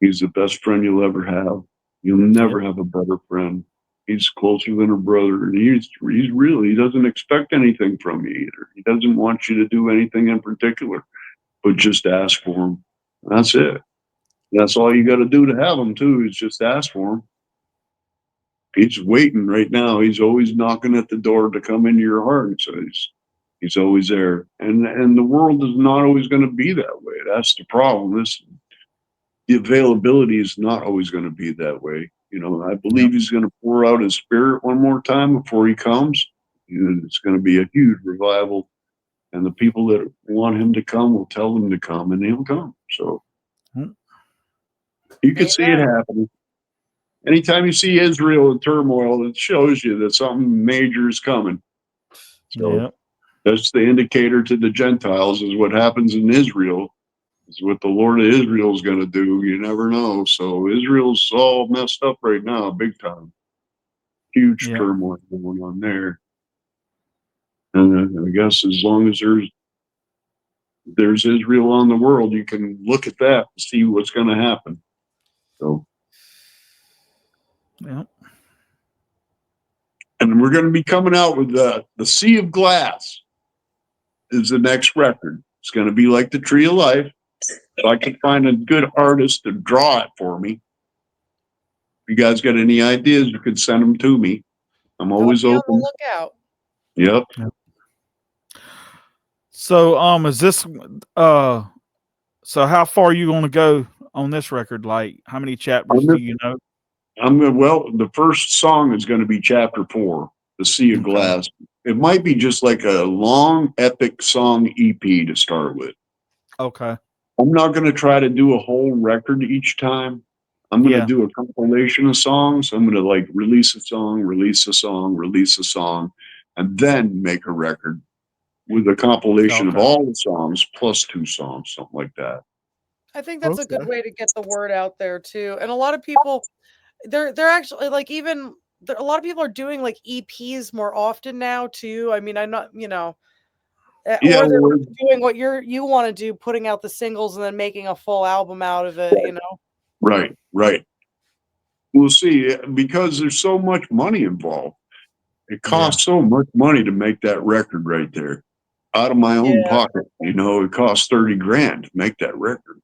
He's the best friend you'll ever have. You'll never have a better friend. He's closer than a brother. And he's real. He doesn't expect anything from you either. He doesn't want you to do anything in particular, but just ask for him. That's it. That's all you got to do to have him too, is just ask for him. He's waiting right now. He's always knocking at the door to come into your heart. So he's always there. And the world is not always going to be that way. That's the problem. The availability is not always going to be that way. You know, I believe he's going to pour out his spirit one more time before he comes. It's going to be a huge revival. And the people that want him to come will tell him to come, and he'll come. So you can see it happening. Anytime you see Israel in turmoil, it shows you that something major is coming. So that's the indicator to the Gentiles, is what happens in Israel is what the Lord of Israel is going to do. You never know. So Israel's all messed up right now, big time. Huge turmoil going on there. And I guess as long as there's Israel on the world, you can look at that and see what's going to happen. So. And we're going to be coming out with the Sea of Glass is the next record. It's going to be like the Tree of Life. If I can find a good artist to draw it for me. If you guys got any ideas, you can send them to me. I'm always open. Look out. Yep. So is this so how far are you going to go on this record? Like how many chapters do you know? The first song is going to be chapter 4, the Sea of Glass. It might be just like a long epic song EP to start with. Okay. I'm not going to try to do a whole record each time. I'm going to do a compilation of songs. I'm going to like release a song, release a song, release a song, and then make a record with a compilation of all the songs plus 2 songs, something like that. I think that's a good way to get the word out there too. And a lot of people, they're actually like a lot of people are doing like EPs more often now too. I mean, I'm not, or they're doing what you want to do, putting out the singles and then making a full album out of it, Right. We'll see, because there's so much money involved. It costs so much money to make that record right there. Out of my own pocket, it costs $30,000 to make that record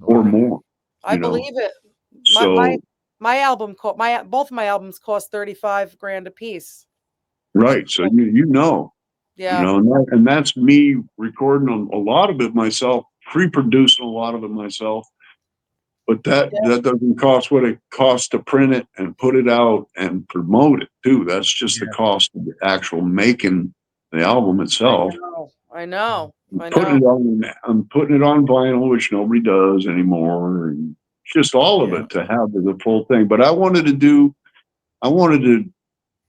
or more. I believe it. My album, both of my albums cost $35,000 a piece. Right. So and that's me recording a lot of it myself, pre-producing a lot of it myself. But that doesn't cost what it costs to print it and put it out and promote it too. That's just the cost of the actual making the album itself. I know. I'm putting it on vinyl, which nobody does anymore, and just all of it to have the full thing. But I wanted to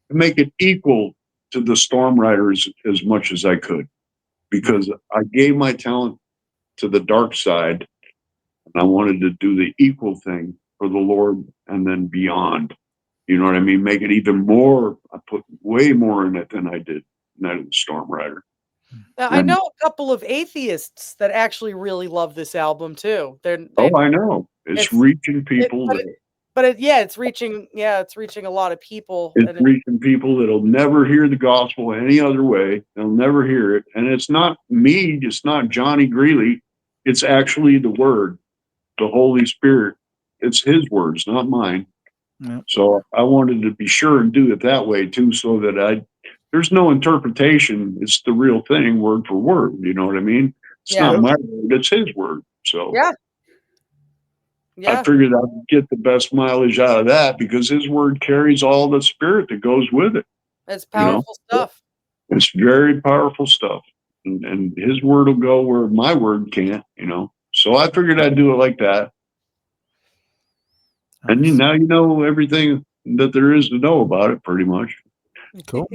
make it equal to the Stormriders as much as I could, because I gave my talent to the dark side. I wanted to do the equal thing for the Lord and then beyond. You know what I mean? Make it even more. I put way more in it than I did in Stormrider. Now, I know a couple of atheists that actually really love this album too. I know. It's reaching people. It's reaching a lot of people. It's reaching people that'll never hear the gospel any other way. They'll never hear it. And it's not me. It's not Johnny Greely. It's actually the Word. The Holy Spirit. It's His words, not mine. Yep. So I wanted to be sure and do it that way too, so that there's no interpretation. It's the real thing, word for word. You know what I mean? It's not my word, it's His word. So I figured I'd get the best mileage out of that, because His word carries all the spirit that goes with it. It's powerful stuff. It's very powerful stuff. And His word will go where my word can't, So I figured I'd do it like that. Nice. And now you know everything that there is to know about it, pretty much. Cool.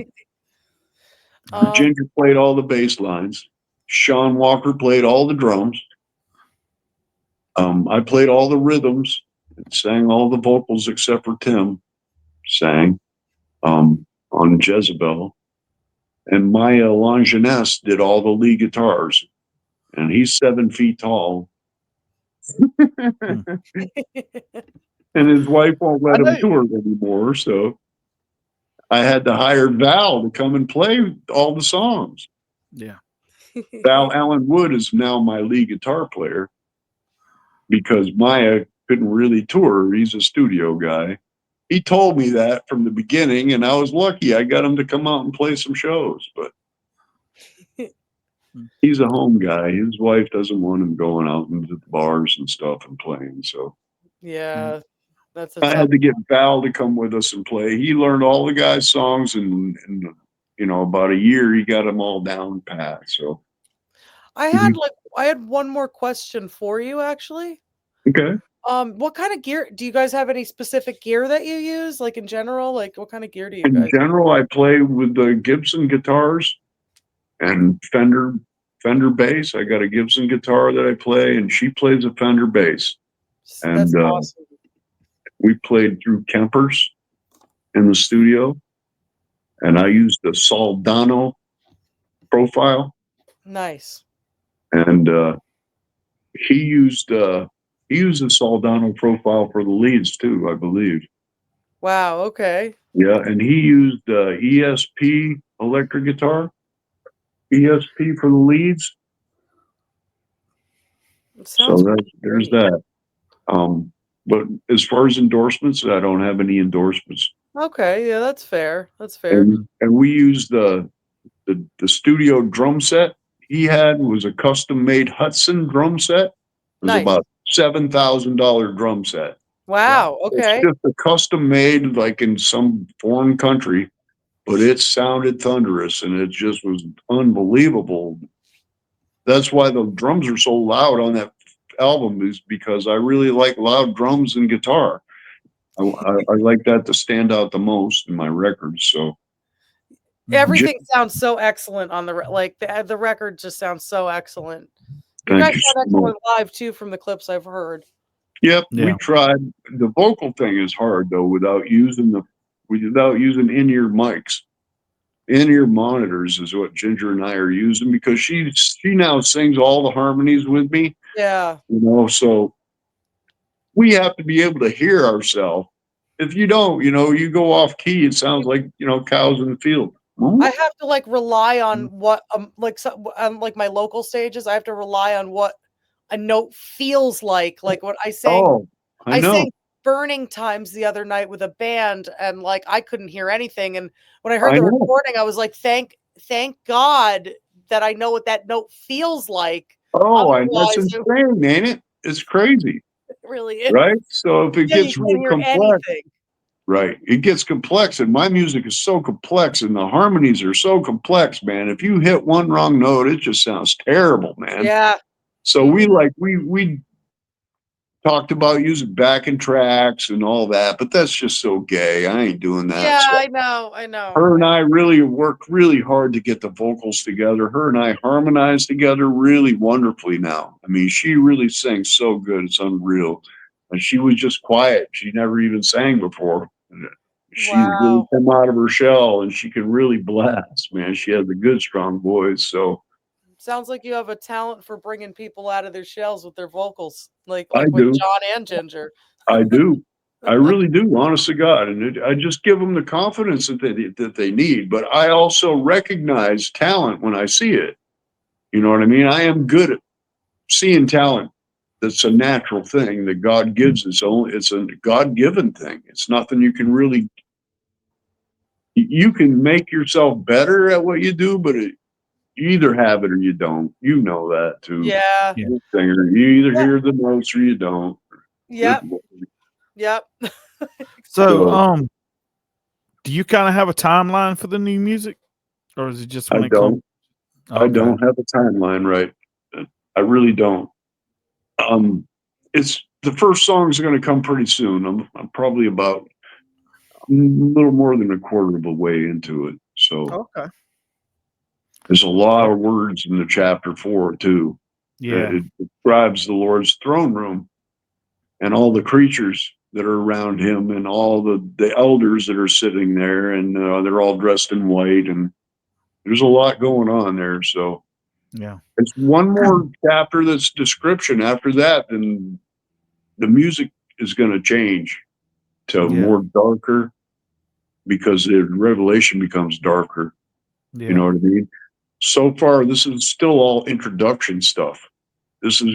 Ginger played all the bass lines. Sean Walker played all the drums. I played all the rhythms and sang all the vocals except for Tim sang on Jezebel. And Maya Longinus did all the lead guitars. And he's 7 feet tall. And his wife won't let him tour anymore. So I had to hire Val to come and play all the songs. Yeah. Val Allen Wood is now my lead guitar player, because Maya couldn't really tour. He's a studio guy. He told me that from the beginning, and I was lucky. I got him to come out and play some shows, but he's a home guy. His wife doesn't want him going out into the bars and stuff and playing. So I had to get Val to come with us and play. He learned all the guys' songs, and about a year he got them all down pat. So I had one more question for you, actually. Okay. What kind of gear do you guys have? Any specific gear that you use, like in general? Like, what kind of gear do you guys? In general, I play with the Gibson guitars and Fender bass. I got a Gibson guitar that I play, and she plays a Fender bass. And that's awesome. We played through Kempers in the studio, and I used the Soldano profile. Nice. And he used the Soldano profile for the leads too, I believe. Wow. Okay. Yeah, and he used ESP electric guitar, ESP for the leads. So there's that. But as far as endorsements, I don't have any endorsements. Okay, yeah, that's fair. That's fair. And we used the studio drum set he had was a custom-made Hudson drum set. It was about $7,000 drum set. Wow. Okay. It's just a custom-made, like in some foreign country, but it sounded thunderous, and it just was unbelievable. That's why the drums are so loud on that album is because I really like loud drums and guitar. I like that to stand out the most in my records. So everything sounds so excellent on the the record just sounds so excellent. You guys sound excellent live too, from the clips I've heard. Yep, we tried. The vocal thing is hard though, without using in-ear mics. In-ear monitors is what Ginger and I are using, because she now sings all the harmonies with me. Yeah. So we have to be able to hear ourselves. If you don't, you go off key, it sounds like, cows in the field. I have to rely on what like my local stages. I have to rely on what a note feels like what I sang. Oh, I know. sang Burning Times the other night with a band, and I couldn't hear anything. And when I heard the recording, I was like, thank God that I know what that note feels like. Oh, that's insane, ain't it? It's crazy. It really is. Right? So if it gets real complex, right, it gets complex, and my music is so complex, and the harmonies are so complex, man. If you hit one wrong note, it just sounds terrible, man. Yeah. So we talked about using backing tracks and all that, but that's just so gay. I ain't doing that. Yeah, so I know. Her and I really worked really hard to get the vocals together. Her and I harmonize together really wonderfully now. I mean, she really sings so good. It's unreal. And she was just quiet. She never even sang before. She really came out of her shell, and she can really blast, man. She has a good, strong voice. So sounds like you have a talent for bringing people out of their shells with their vocals, like I with do. Jon and Ginger. I do. I really do, honest to God. And I just give them the confidence that they need. But I also recognize talent when I see it. You know what I mean? I am good at seeing talent. That's a natural thing that God gives us. It's a God-given thing. It's nothing you can really. You can make yourself better at what you do, but you either have it or you don't. You know that too. Yeah. Singer, you either hear the notes or you don't. Yep. Yep. So, do you kind of have a timeline for the new music, or is it just when I don't? Okay. I don't have a timeline, right? I really don't. It's the first song is going to come pretty soon. I'm probably about a little more than a quarter of a way into it. So okay, there's a lot of words in the chapter 4 too. Yeah, it describes the Lord's throne room and all the creatures that are around him, and all the elders that are sitting there, and they're all dressed in white, and there's a lot going on there. So yeah, it's one more chapter that's description. After that, then the music is going to change to more darker, because the revelation becomes darker. Yeah. You know what I mean? So far, this is still all introduction stuff. This is,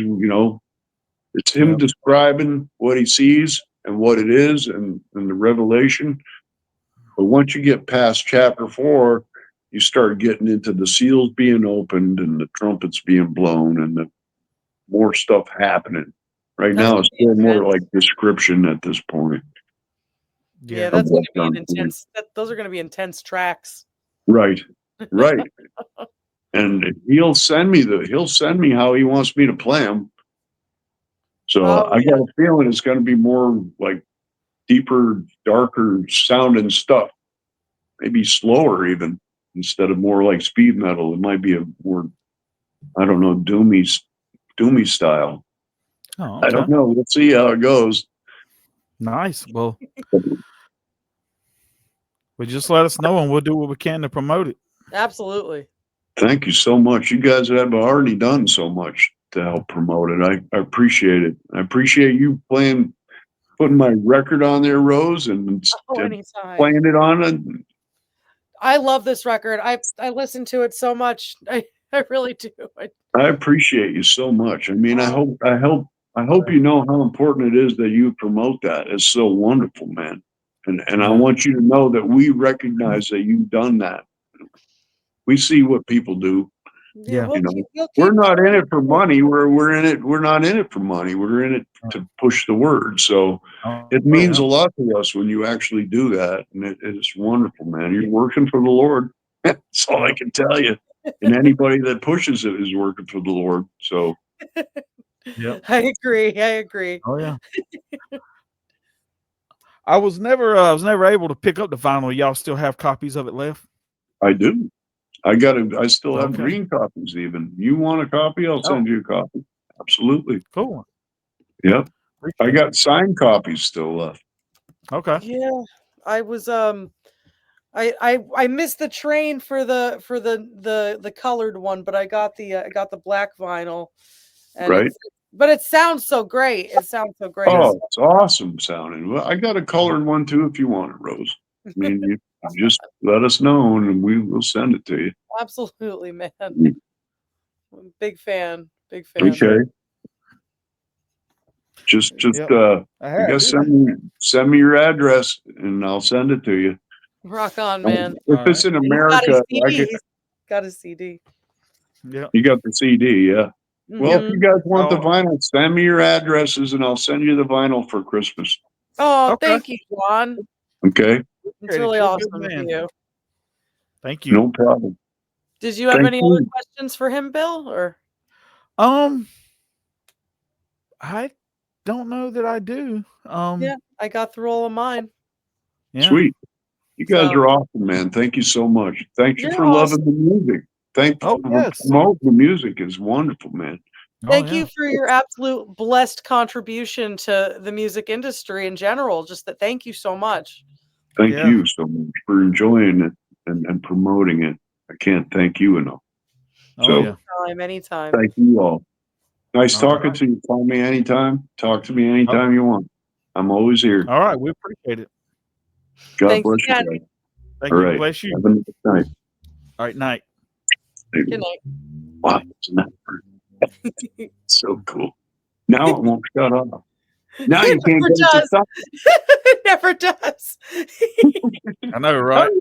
it's him describing what he sees and what it is, and the revelation. But once you get past chapter 4, you start getting into the seals being opened and the trumpets being blown and the more stuff happening. Right now, it's still more like description at this point. Yeah, that's going to be an intense. Those are going to be intense tracks. Right, right. And he'll send me how he wants me to play them. So I got a feeling it's going to be more like deeper, darker sounding stuff. Maybe slower even, instead of more like speed metal. It might be a more, I don't know, doomy style. Oh, okay. I don't know. We'll see how it goes. Nice. Well, just let us know, and we'll do what we can to promote it. Absolutely. Thank you so much. You guys have already done so much to help promote it. I appreciate it. I appreciate you putting my record on there, Rose, and playing it on it. I love this record. I listen to it so much. I really do. I appreciate you so much. I mean, I hope you know how important it is that you promote that. It's so wonderful, man. And I want you to know that we recognize that you've done that. We see what people do. Yeah. We're not in it for money. We're in it. We're not in it for money. We're in it to push the word. So it means a lot to us when you actually do that. And it's wonderful, man. You're working for the Lord. That's all I can tell you. And anybody that pushes it is working for the Lord. So Yep. I agree. I agree. Oh yeah. I was never able to pick up the vinyl. Y'all still have copies of it left? I do. I still have Okay. green copies even. You want a copy? I'll send you a copy. Absolutely. Cool. Yep. I Appreciate it. got signed copies still left. Okay. Yeah, I was I missed the train for the colored one, but I got the black vinyl, and Right. but it sounds so great. It sounds so great. Oh, it's awesome sounding. Well, I got a colored one too if you want it, Rose. I mean, you just let us know and we will send it to you. Absolutely, man. Mm. Big fan. Big fan. Okay. Just Yep. I guess send me your address and I'll send it to you. Rock on, man. If it's in America, He's got a CD. Yeah. You got the CD, yeah. Well, if you guys want the Oh. vinyl, send me your addresses and I'll send you the vinyl for Christmas. Oh, Okay. thank you, Jon. Okay. It's really You're a awesome good of man. you. Thank you. No problem. Did you have Thank any you. other questions for him, Bill? Or I don't know that I do. yeah, I got through all of mine. Yeah. Sweet. You guys So- are awesome, man. Thank you so much. Thank you You're for awesome. loving the music. Thank you Oh, for yes. promoting the music. Is wonderful, man. Thank you for your absolute blessed contribution to the music industry in general. Just that, thank you so much. Thank Yeah. you so much for enjoying it and promoting it. I can't thank you enough. Oh, So yeah. Anytime. thank you all. Nice All talking right. to you. Call me anytime. Talk to me anytime you want. I'm always here. All right. We appreciate it. God Thanks bless you again. guys. Thank All you. right. Bless you. Have a nice night. All right. Night. Good night. Wow, isn't that so cool? Now it won't shut off. Now you can't Never get it to does. stop. It never does. I know, right?